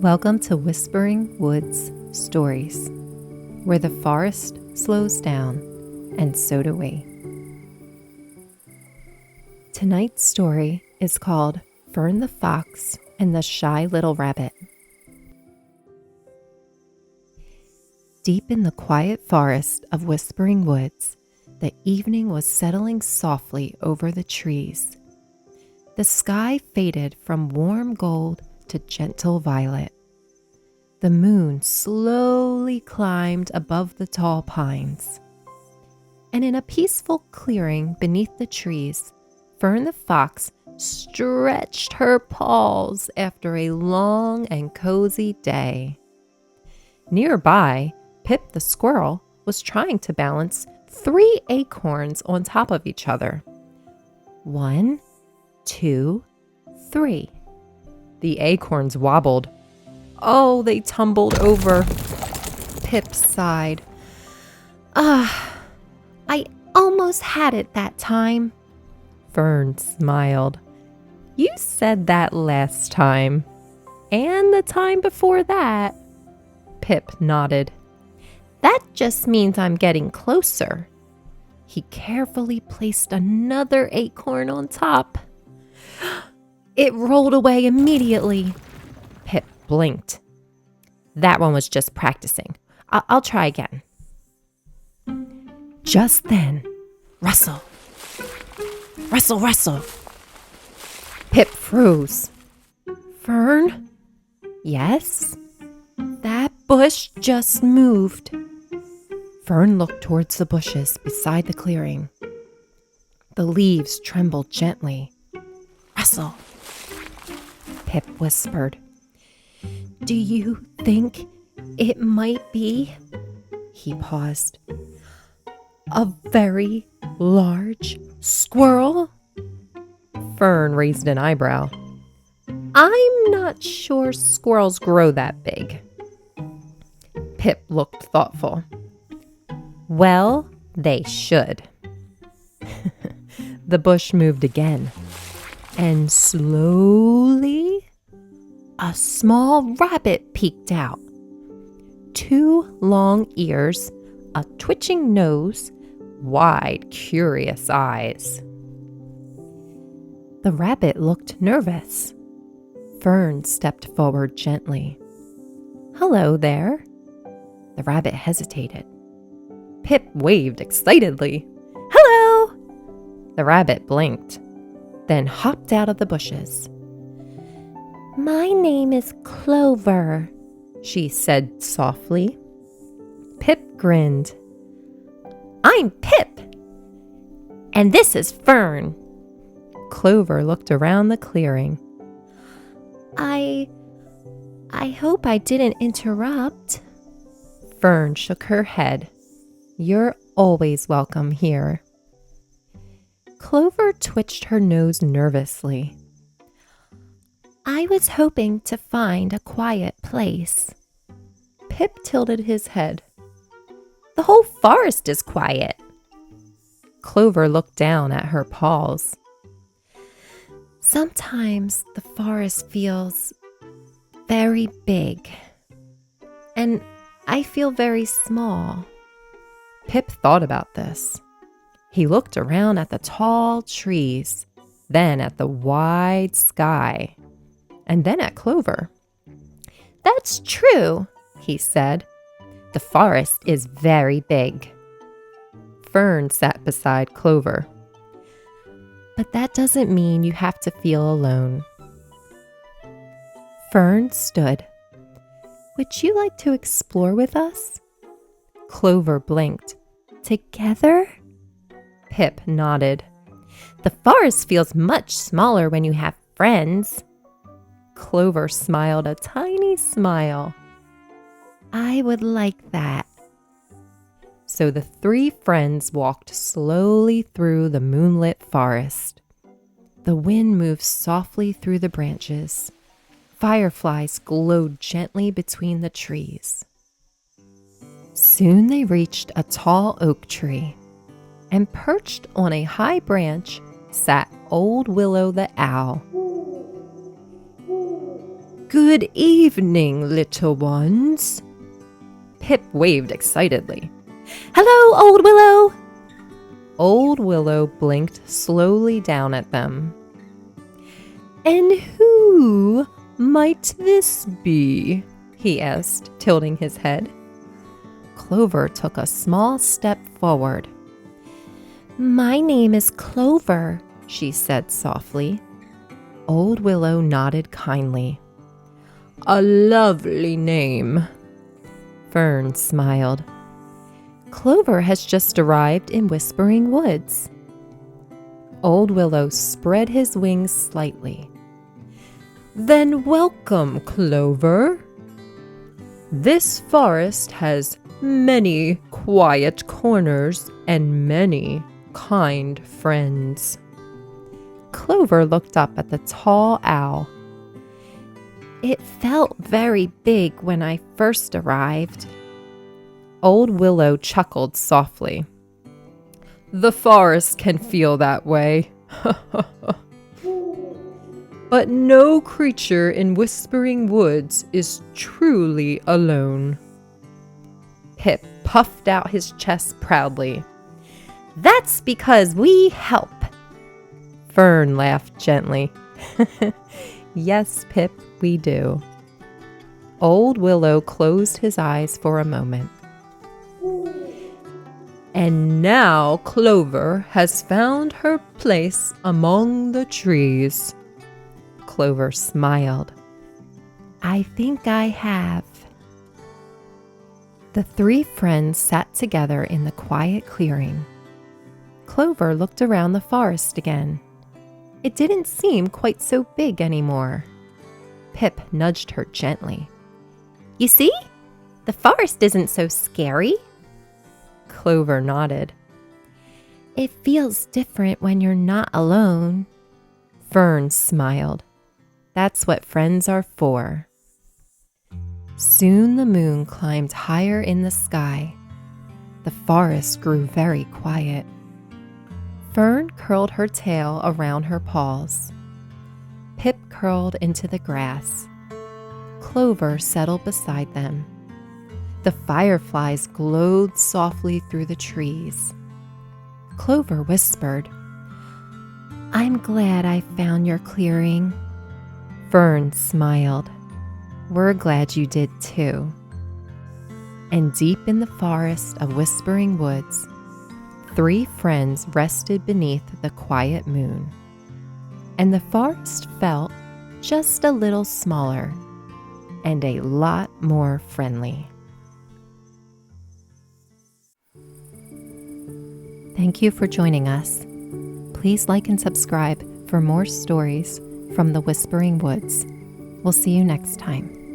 Welcome to Whispering Woods Stories, where the forest slows down, and so do we. Tonight's story is called Fern the Fox and the Shy Little Rabbit. Deep in the quiet forest of Whispering Woods, the evening was settling softly over the trees. The sky faded from warm gold to gentle violet. The moon slowly climbed above the tall pines. And in a peaceful clearing beneath the trees, Fern the Fox stretched her paws after a long and cozy day. Nearby, Pip the Squirrel was trying to balance 3 acorns on top of each other. 1, 2, 3. The acorns wobbled. Oh, they tumbled over. Pip sighed. I almost had it that time. Fern smiled. You said that last time. And the time before that. Pip nodded. That just means I'm getting closer. He carefully placed another acorn on top. It rolled away immediately. Pip blinked. That one was just practicing. I'll try again. Just then, rustle, rustle, rustle. Pip froze. Fern? Yes? That bush just moved. Fern looked towards the bushes beside the clearing. The leaves trembled gently. Rustle. Pip whispered. Do you think it might be? He paused. A very large squirrel? Fern raised an eyebrow. I'm not sure squirrels grow that big. Pip looked thoughtful. Well, they should. The bush moved again. And slowly, a small rabbit peeked out. 2 long ears, a twitching nose, wide, curious eyes. The rabbit looked nervous. Fern stepped forward gently. Hello there. The rabbit hesitated. Pip waved excitedly. Hello! The rabbit blinked, then hopped out of the bushes. My name is Clover, she said softly. Pip grinned. I'm Pip, and this is Fern. Clover looked around the clearing. I hope I didn't interrupt. Fern shook her head. You're always welcome here. Clover twitched her nose nervously. I was hoping to find a quiet place. Pip tilted his head. The whole forest is quiet. Clover looked down at her paws. Sometimes the forest feels very big, and I feel very small. Pip thought about this. He looked around at the tall trees, then at the wide sky, and then at Clover. That's true, he said. The forest is very big. Fern sat beside Clover. But that doesn't mean you have to feel alone. Fern stood. Would you like to explore with us? Clover blinked. Together? Pip nodded. The forest feels much smaller when you have friends. Clover smiled a tiny smile. I would like that. So the 3 friends walked slowly through the moonlit forest. The wind moved softly through the branches. Fireflies glowed gently between the trees. Soon they reached a tall oak tree, and perched on a high branch sat Old Willow the owl. Good evening, little ones. Pip waved excitedly. Hello, Old Willow! Old Willow blinked slowly down at them. And who might this be? He asked, tilting his head. Clover took a small step forward. My name is Clover, she said softly. Old Willow nodded kindly. A lovely name. Fern smiled. Clover has just arrived in Whispering Woods. Old Willow spread his wings slightly. Then welcome, Clover. This forest has many quiet corners and many kind friends. Clover looked up at the tall owl. It felt very big when I first arrived. Old Willow chuckled softly. The forest can feel that way. But no creature in Whispering Woods is truly alone. Pip puffed out his chest proudly. That's because we help. Fern laughed gently. Yes, Pip, we do. Old Willow closed his eyes for a moment. And now Clover has found her place among the trees. Clover smiled. I think I have. The three friends sat together in the quiet clearing. Clover looked around the forest again. It didn't seem quite so big anymore. Pip nudged her gently. You see? The forest isn't so scary. Clover nodded. It feels different when you're not alone. Fern smiled. That's what friends are for. Soon the moon climbed higher in the sky. The forest grew very quiet. Fern curled her tail around her paws. Pip curled into the grass. Clover settled beside them. The fireflies glowed softly through the trees. Clover whispered, I'm glad I found your clearing. Fern smiled. We're glad you did too. And deep in the forest of Whispering Woods, three friends rested beneath the quiet moon. And the forest felt just a little smaller and a lot more friendly. Thank you for joining us. Please like and subscribe for more stories from the Whispering Woods. We'll see you next time.